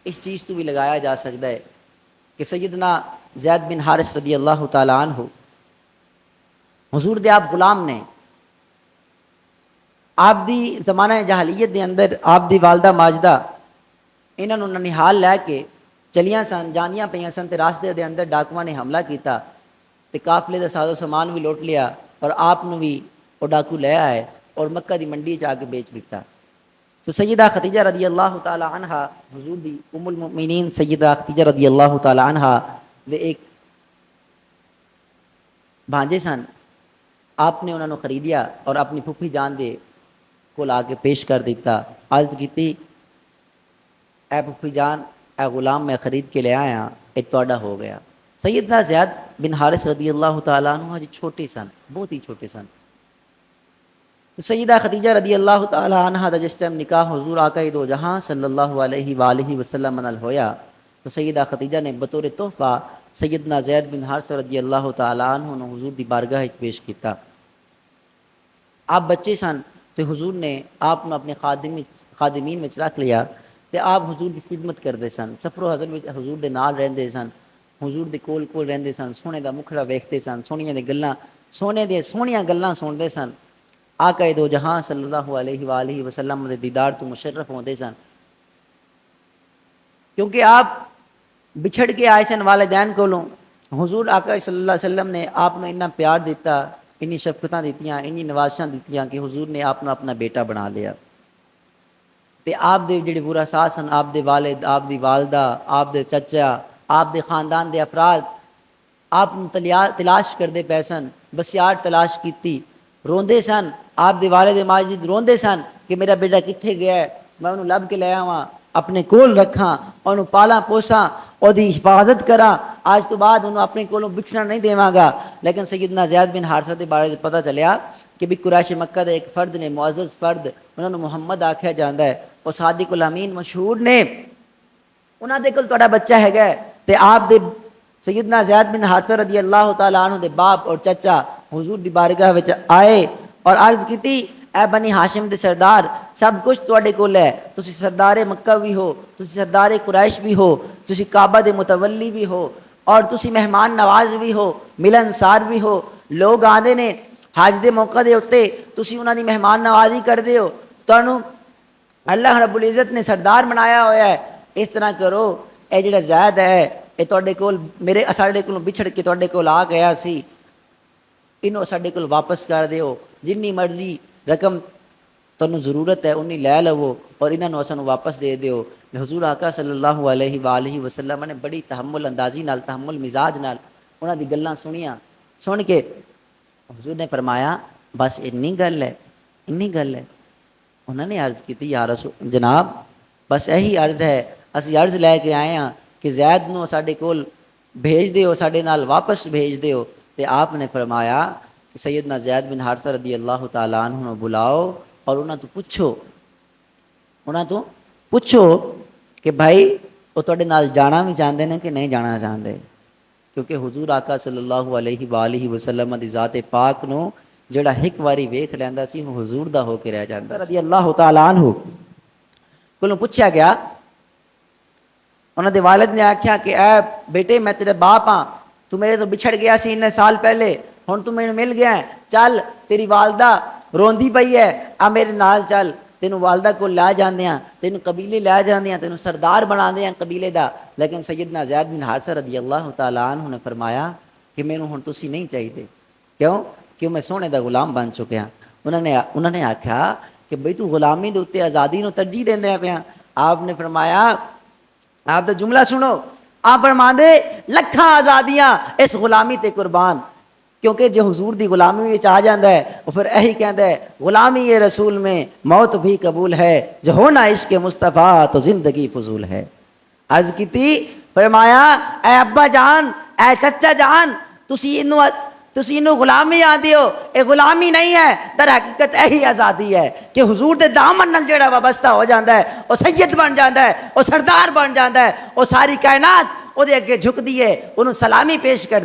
اس چیز تو بھی لگایا جا سکتا ہے کہ سیدنا زید بن حارث رضی اللہ تعالی عنہ حضور دے آپ غلام نے، آپ دی زمانہ جاہلیت دے اندر آپ دی والدہ ماجدہ انہاں نوں ننھال لے کے چلیاں سن، جاندیاں پیاں سن تے راستے دے اندر ڈاکواں نے حملہ کیتا تے قافلے دا ساز و سامان بھی لوٹ لیا اور آپ نوں بھی وہ ڈاکو لے آئے اور مکہ دی منڈی جا کے بیچ دیتا۔ تو سیدہ خدیجہ رضی اللہ تعالی عنہا حضور دی ام المؤمنین سیدہ خدیجہ رضی اللہ تعالی عنہا دے ایک بھانجے سن، آپ نے انہوں نے خریدیا اور اپنی پھپھی جان دے کو لا کے پیش کر دیتا، عرض کیتی اے پھپھی جان اے غلام میں خرید کے لے آیا، اے تہاڈا ہو گیا۔ سیدنا زید بن حارث رضی اللہ تعالیٰ عنہ جی چھوٹے سن، بہت ہی چھوٹے سن۔ تو سیدہ خدیجہ رضی اللہ تعالیٰ عنہ دا جس ٹائم نکاح حضور آقا دو جہاں صلی اللہ علیہ وآلہ وسلم نال ہویا تو سیدہ خدیجہ نے بطور تحفہ سیدنا زید بن حارث رضی اللہ تعالیٰ عنہ نے حضور دی بارگاہ پیش کیتا۔ آپ بچے سن تو حضور نے آپ نے اپنے خادمین میں رکھ لیا تے آپ حضور دی خدمت کرتے سن، سفر و حضر میں حضور دے نال رہندے سن، حضور دے کول رہندے سن، سونے دا مکھڑا ویکھتے سن، سونیاں دے گلاں سونے دے سونیاں گلاں سنتے سن، آقا دو جہاں صلی اللہ علیہ وآلہ وسلم دے دیدار تو مشرف ہوندے سن۔ کیونکہ آپ بچھڑ کے آئے سن والدین کولوں، حضور آقا صلی اللہ علیہ وسلم نے آپ نے اتنا پیار دیتا، انی شفقتاں دیتیاں، انی نوازشاں دیتیاں کہ حضور نے آپ نے اپنا بیٹا بنا لیا۔ تے آپ دے جڑے برا ساس سن، آپ دے والد، آپ دی والدہ، آپ دے چچا، آپ دے خاندان دے افراد آپ تلاش کردے پے سن، بسیار تلاش کیتی، روندے سن، آپ دے والد ماجد روندے سن کہ میرا بیٹا کتھے گیا ہے، میں انہوں لب کے لے آواں، اپنے کول رکھاں، انہوں پالاں پوساں، او دی حفاظت کراں، آج تو بعد انہوں اپنے کولوں بچھنا نہیں دیواں گا۔ لیکن سیدنا زید بن حارثہ دے بارے پتہ چلیا کہ بھی قریش مکہ دے ایک فرد نے، معزز فرد، انہوں نے محمد آکھیا جاندا ہے، وہ صادق الامین مشہور نے، انہاں دے کول تہاڈا بچہ ہے تے آپ دے سیدنا زید بن حارثہ رضی اللہ تعالیٰ عنہ دے باپ اور چچا حضور دی بارگاہ وچ آئے اور عرض کیتی اے بنی ہاشم دے سردار سب کچھ تواڈے کول ہے، تسی سردار مکہ بھی ہو، تسی سردار قریش بھی ہو، تسی کعبہ دے متولی بھی ہو اور تسی مہمان نواز بھی ہو، ملنسار بھی ہو، لوگ آندے نے حج دے موقع دے اتے تسی انہاں دی مہمان نوازی کردے ہو، تانوں اللہ رب العزت نے سردار بنایا ہوا ہے، اس طرح کرو اے جڑا زید ہے اے تواڈے کول میرے ساڈے کولوں بچھڑ کے تواڈے کول آ گیا سی، انہوں ساڈے کول واپس کر دیو، جنی مرضی رقم تانوں ضرورت ہے انہی لے لو اور انہاں نوں اسانوں واپس دے دیو۔ حضور آقا صلی اللہ علیہ وآلہ وسلم نے بڑی تحمل اندازی نال، تحمل مزاج نال انہاں دی گلاں سنیاں، سن کے حضور نے فرمایا بس انی گل ہے، انی گل ہے۔ انہوں نے عرض کی یا رسول جناب بس یہی عرض ہے، اسی عرض لے کے آئے ہیں کہ زید نو ساڈے کول بھیج دیو، ساڈے نال واپس بھیج دیو۔ تے آپ نے فرمایا کہ سیدنا زید بن حارثہ رضی اللہ تعالیٰ عنہ نو بلاؤ اور انہاں تو پوچھو کہ بھائی وہ تواڈے نال جانا بھی چاہتے ہیں کہ نہیں جانا چاہتے، کیونکہ حضور آقا صلی اللہ علیہ وآلہ وسلم دی ذات پاک نو جڑا ایک واری ویکھ لیندا سی وہ حضور دا ہو کے رہ جاندا رضی اللہ تعالیٰ عنہ کولوں پوچھا گیا، انہاں دے والد نے آکھیا کہ اے بیٹے میں تیرے باپ ہاں، تو میرے تو بچھڑ گیا سی اتنے سال پہلے، ہن تو میرے مل گیا ہے، چل تیری والدہ روندی پئی ہے، آ میرے نال چل، تینوں والدہ کو لے جاندے ہیں، تینوں قبیلے لے جاندے ہیں، تینوں سردار بنا دے ہیں قبیلے دا۔ لیکن سیدنا زید بن حارثہ رضی اللہ تعالیٰ عنہ نے فرمایا کہ مینوں ہن تسی نہیں چاہیے، کیوں کہ میں سونے دا غلام بن چکیا۔ انہوں نے آکھا کہ بھئی تو غلامی دے اوتے آزادی نو ترجیح دیندے پیا۔ آپ نے فرمایا آپ دا جملہ سنو، آپ فرماندے لکھاں آزادیاں اس غلامی تے قربان، کیونکہ جو حضور دی غلامی وچ آ جاندا ہے وہ پھر یہی کہندا ہے غلامی یہ رسول میں موت بھی قبول ہے، جو ہونا عشق مصطفیٰ تو زندگی فضول ہے۔ عرض کیتی فرمایا اے ابا جان، اے چچا جان، تسی انہوں غلامی آندے ہو، اے غلامی نہیں ہے، در حقیقت یہی آزادی ہے کہ حضور دے دامن نال جڑا وابستہ ہو جاندا ہے وہ سید بن جاندا ہے، وہ سردار بن جاندا ہے، وہ ساری کائنات وہ دے اگے جھک دی ہے، انہوں سلامی پیش کر